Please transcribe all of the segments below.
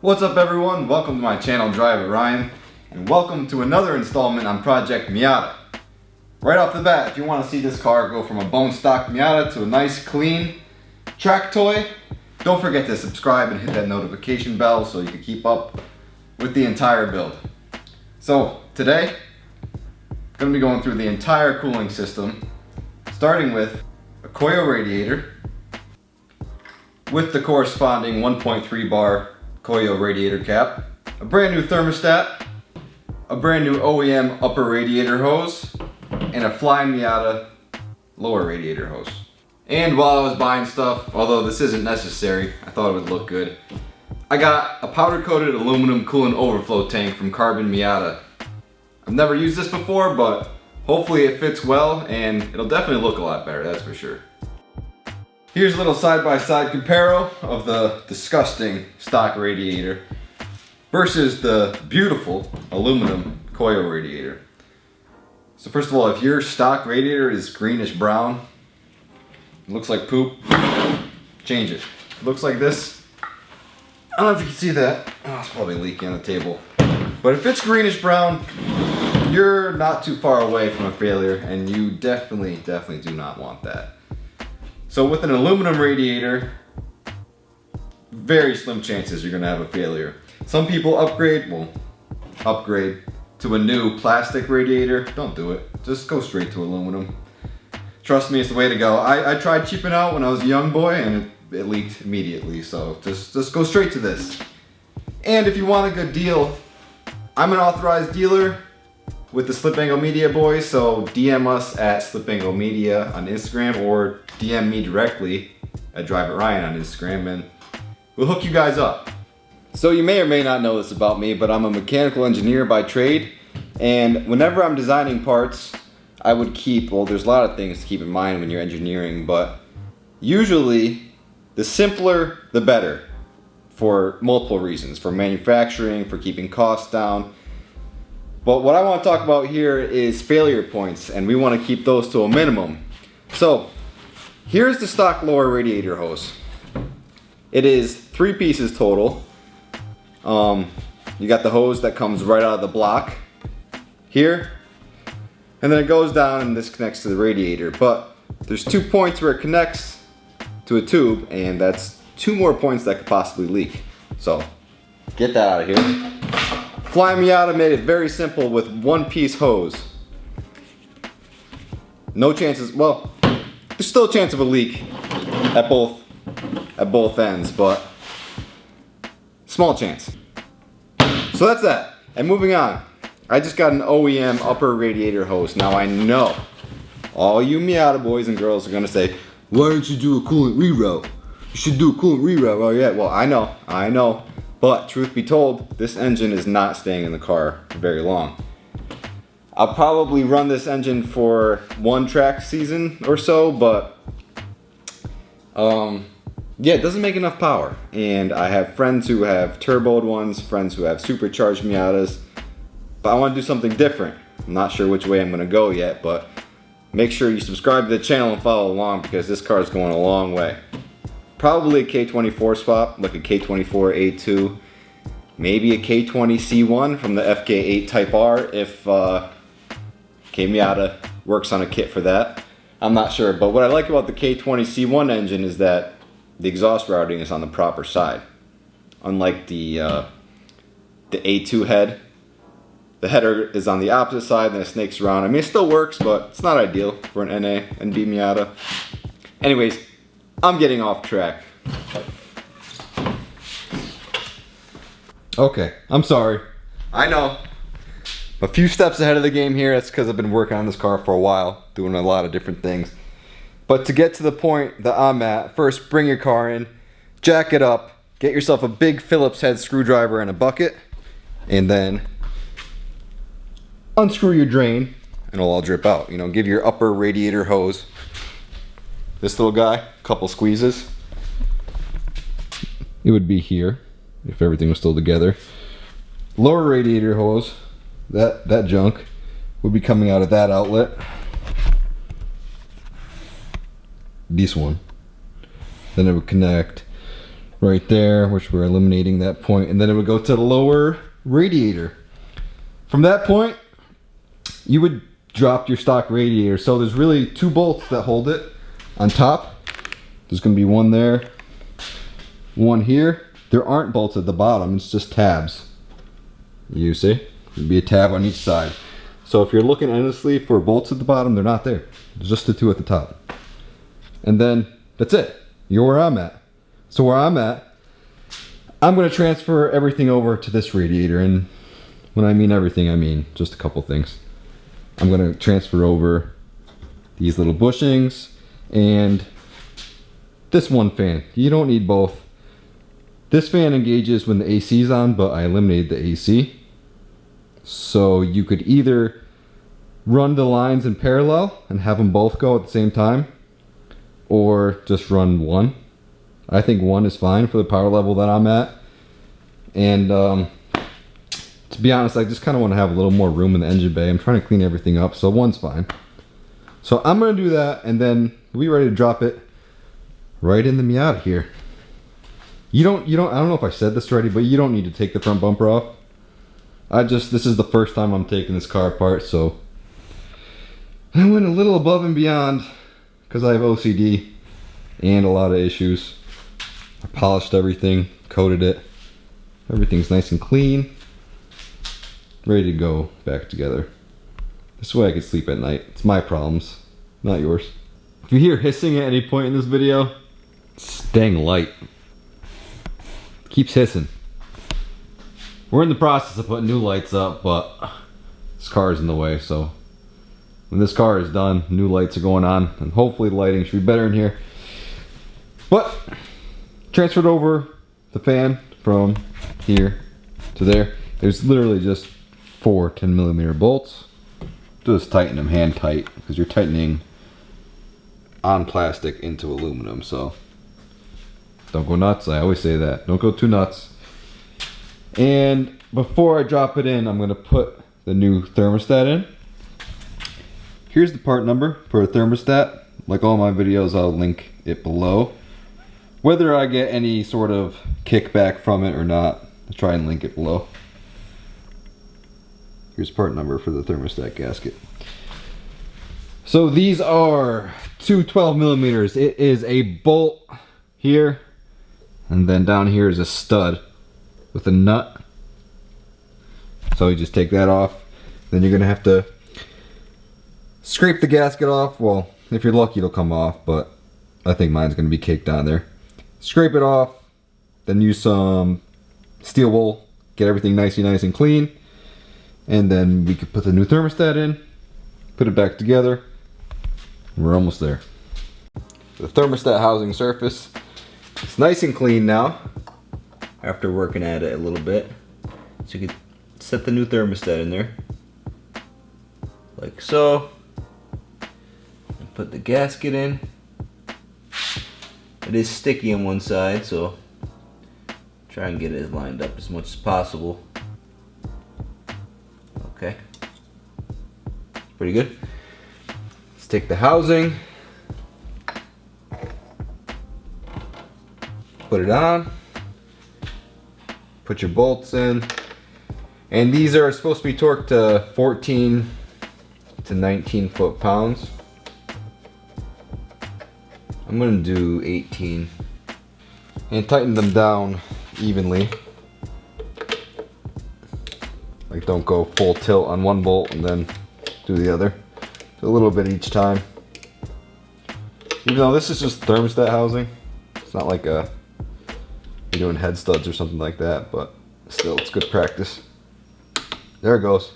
What's up everyone? Welcome to my channel DriveItRyan, and welcome to another installment on Project Miata. Right off the bat, if you want to see this car go from a bone stock Miata to a nice clean track toy, don't forget to subscribe and hit that notification bell so you can keep up with the entire build. So today, I'm going to be going through the entire cooling system, starting with a Koyo radiator with the corresponding 1.3 bar Koyo Radiator Cap, a brand new thermostat, a brand new OEM Upper Radiator Hose, and a Flyin Miata Lower Radiator Hose. And while I was buying stuff, although this isn't necessary, I thought it would look good, I got a powder coated aluminum coolant overflow tank from Carbon Miata. I've never used this before, but hopefully it fits well and it'll definitely look a lot better, that's for sure. Here's a little side-by-side comparo of the disgusting stock radiator versus the beautiful aluminum Koyo radiator. So first of all, if your stock radiator is greenish brown, it looks like poop, change it. It looks like this. I don't know if you can see that. Oh, it's probably leaking on the table. But if it's greenish brown, you're not too far away from a failure, and you definitely do not want that. So with an aluminum radiator, very slim chances you're gonna have a failure. Some people upgrade to a new plastic radiator. Don't do it, just go straight to aluminum. Trust me, it's the way to go. I tried cheaping out when I was a young boy and it leaked immediately, so just go straight to this. And if you want a good deal, I'm an authorized dealer with the Slip Angle Media boys, so DM us at Slip Angle Media on Instagram or DM me directly at DriveItRyan on Instagram and we'll hook you guys up. So you may or may not know this about me, but I'm a mechanical engineer by trade, and whenever I'm designing parts, I would keep, well, there's a lot of things to keep in mind when you're engineering, but usually the simpler the better for multiple reasons, for manufacturing, for keeping costs down. But what I want to talk about here is failure points, and we want to keep those to a minimum. So here's the stock lower radiator hose. It is 3 pieces total. You got the hose that comes right out of the block here, and then it goes down and this connects to the radiator. But there's 2 points where it connects to a tube, and that's 2 more points that could possibly leak. So get that out of here. Flyin Miata made it very simple with 1-piece hose. No chances, well, there's still a chance of a leak at both ends, but small chance. So that's that. And moving on, I just got an OEM Upper Radiator Hose. Now I know all you Miata boys and girls are gonna say, why don't you do a coolant reroute? You should do a coolant reroute. Oh yeah, well I know. But truth be told, this engine is not staying in the car for very long. I'll probably run this engine for 1 track season or so, but yeah, it doesn't make enough power. And I have friends who have turboed ones, friends who have supercharged Miatas, but I want to do something different. I'm not sure which way I'm going to go yet, but make sure you subscribe to the channel and follow along because this car is going a long way. Probably a K24 swap, like a K24A2, maybe a K20C1 from the FK8 Type R if Miata works on a kit for that. I'm not sure, but what I like about the K20C1 engine is that the exhaust routing is on the proper side. Unlike the A2 head, the header is on the opposite side and it snakes around. I mean, it still works, but it's not ideal for an NA and B Miata. Anyways, I'm getting off track. Okay, I'm sorry. I know. A few steps ahead of the game here. That's because I've been working on this car for a while, doing a lot of different things. But to get to the point that I'm at, first bring your car in, jack it up, get yourself a big Phillips head screwdriver and a bucket, and then unscrew your drain and it'll all drip out. You know, give your upper radiator hose this little guy a couple squeezes. It would be here if everything was still together. Lower radiator hose, that junk would be coming out of that outlet. This one. Then it would connect right there, which we're eliminating that point, and then it would go to the lower radiator. From that point, you would drop your stock radiator. So there's really two bolts that hold it on top. There's going to be one there, one here. There aren't bolts at the bottom, it's just tabs. You see? There'd be a tab on each side. So if you're looking endlessly for bolts at the bottom, they're not there. There's just the two at the top. And then that's it. You're where I'm at. So where I'm at, I'm going to transfer everything over to this radiator. And when I mean everything, I mean just a couple things. I'm going to transfer over these little bushings and this one fan. You don't need both. This fan engages when the AC is on, but I eliminated the AC. So you could either run the lines in parallel and have them both go at the same time, or just run one. I think one is fine for the power level that I'm at. And to be honest, I just kind of want to have a little more room in the engine bay. I'm trying to clean everything up, so one's fine. So I'm going to do that, and then we're ready to drop it right in the Miata here. I don't know if I said this already, but you don't need to take the front bumper off. This is the first time I'm taking this car apart, so I went a little above and beyond because I have OCD and a lot of issues. I polished everything, coated it. Everything's nice and clean. Ready to go back together. This way I can sleep at night. It's my problems, not yours. If you hear hissing at any point in this video, it's dang light. It keeps hissing. We're in the process of putting new lights up, but this car is in the way, so when this car is done, new lights are going on, and hopefully the lighting should be better in here. But transferred over the fan from here to there. There's literally just 4 10mm bolts. Just tighten them hand tight, because you're tightening on plastic into aluminum, so don't go nuts. I always say that. Don't go too nuts. And before I drop it in, I'm going to put the new thermostat in. Here's the part number for a thermostat. Like all my videos, I'll link it below. Whether I get any sort of kickback from it or not, I'll try and link it below. Here's part number for the thermostat gasket. So these are two 12mm. It is a bolt here, and then down here is a stud with a nut. So you just take that off. Then you're gonna have to scrape the gasket off. Well, if you're lucky it'll come off, but I think mine's gonna be caked on there. Scrape it off, then use some steel wool, get everything nice and clean, and then we could put the new thermostat in, put it back together, and we're almost there. The thermostat housing surface, it's nice and clean now after working at it a little bit. So you could set the new thermostat in there like so, and put the gasket in. It is sticky on one side, so try and get it lined up as much as possible. Okay, pretty good. Let's take the housing, put it on, put your bolts in, and these are supposed to be torqued to 14 to 19 foot-pounds. I'm gonna do 18 and tighten them down evenly. Like, don't go full tilt on one bolt and then do the other. A little bit each time. Even though this is just thermostat housing, it's not like you're doing head studs or something like that, but still, it's good practice. There it goes.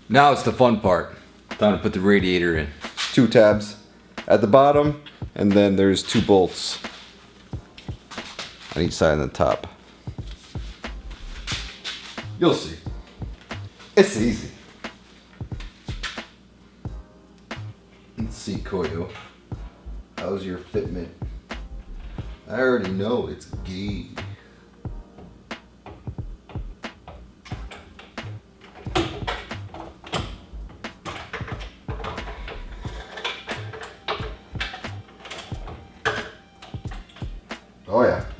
Now it's the fun part. Time to put the radiator in. 2 tabs at the bottom, and then there's 2 bolts on each side of the top. You'll see. It's easy. Let's see, Koyo. How's your fitment? I already know it's gay.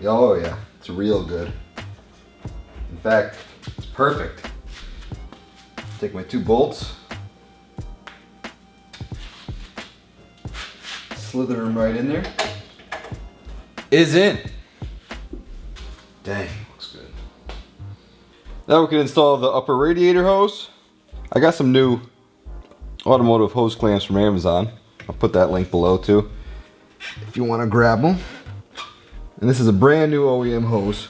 Oh yeah, it's real good. In fact, it's perfect. Take my 2 bolts, slither them right in there. Is in. Dang, looks good. Now we can install the upper radiator hose. I got some new automotive hose clamps from Amazon. I'll put that link below too, if you want to grab them. And this is a brand new OEM hose.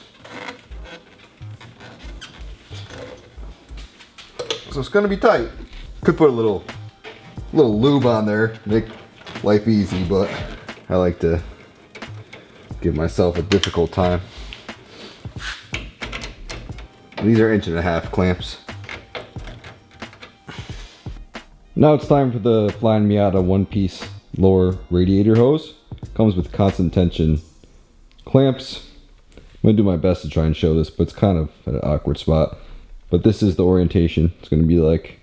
So it's gonna be tight. Could put a little lube on there, make life easy, but I like to give myself a difficult time. These are 1.5 inch clamps. Now it's time for the Flyin Miata 1-piece lower radiator hose. Comes with constant tension clamps. I'm gonna do my best to try and show this, but it's kind of at an awkward spot. But this is the orientation. It's gonna be like,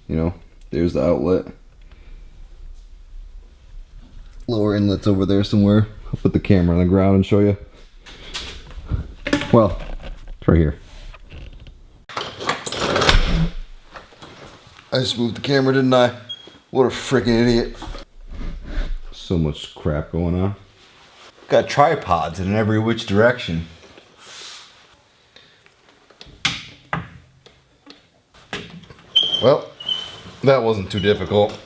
you know, there's the outlet. Lower inlet's over there somewhere. I'll put the camera on the ground and show you. Well, it's right here. I just moved the camera, didn't I? What a freaking idiot. So much crap going on. Got tripods in every which direction. Well, that wasn't too difficult.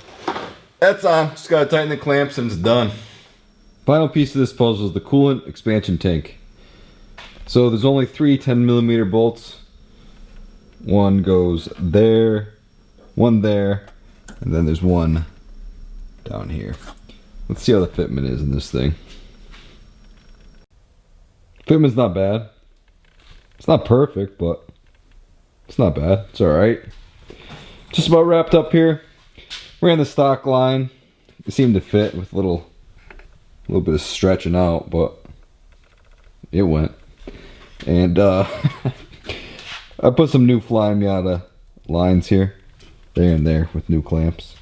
That's on. Just gotta tighten the clamps and it's done. Final piece of this puzzle is the coolant expansion tank. So there's only 3 10mm bolts. One goes there, one there, and then there's one down here. Let's see how the fitment is in this thing. Fitment's not bad. It's not perfect, but it's not bad. It's alright. Just about wrapped up here. Ran the stock line. It seemed to fit with a little bit of stretching out, but it went. And I put some new Flyin Miata lines here, there and there, with new clamps,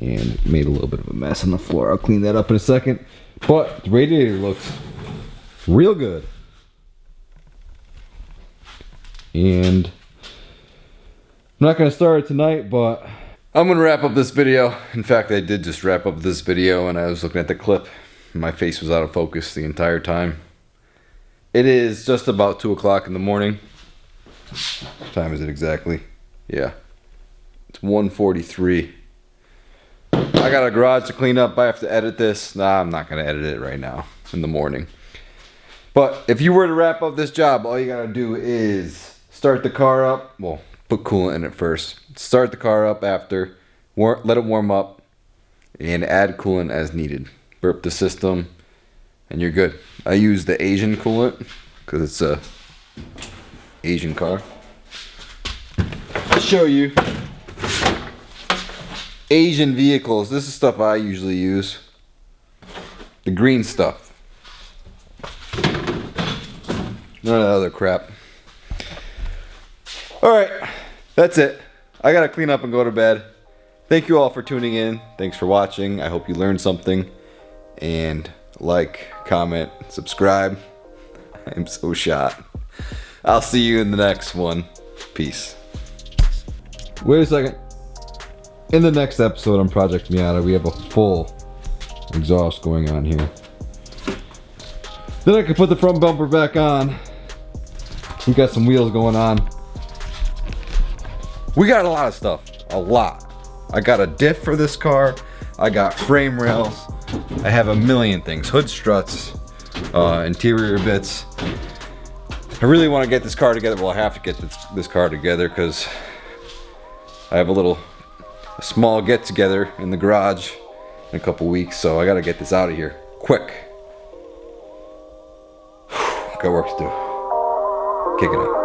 and made a little bit of a mess on the floor. I'll clean that up in a second. But the radiator looks real good. And I'm not going to start it tonight, but I'm going to wrap up this video. In fact, I did just wrap up this video, and I was looking at the clip. My face was out of focus the entire time. It is just about 2 o'clock in the morning. What time is it exactly? Yeah, it's 1:43. I got a garage to clean up. I have to edit this. Nah, I'm not going to edit it right now in the morning. But if you were to wrap up this job, all you got to do is start the car up. Well, put coolant in it first. Start the car up after. Let it warm up. And add coolant as needed. Burp the system. And you're good. I use the Asian coolant because it's a Asian car. I'll show you. Asian vehicles. This is stuff I usually use. The green stuff. None of that other crap. Alright. That's it. I gotta clean up and go to bed. Thank you all for tuning in. Thanks for watching. I hope you learned something. And like, comment, subscribe. I'm so shot. I'll see you in the next one. Peace. Wait a second. In the next episode on Project Miata, we have a full exhaust going on here. Then I can put the front bumper back on. We got some wheels going on. We got a lot of stuff. A lot. I got a diff for this car. I got frame rails. I have a million things. Hood struts. Interior bits. I really want to get this car together. Well, I have to get this car together because I have a small get together in the garage in a couple weeks. So I got to get this out of here quick. Got work to do. Kick it up.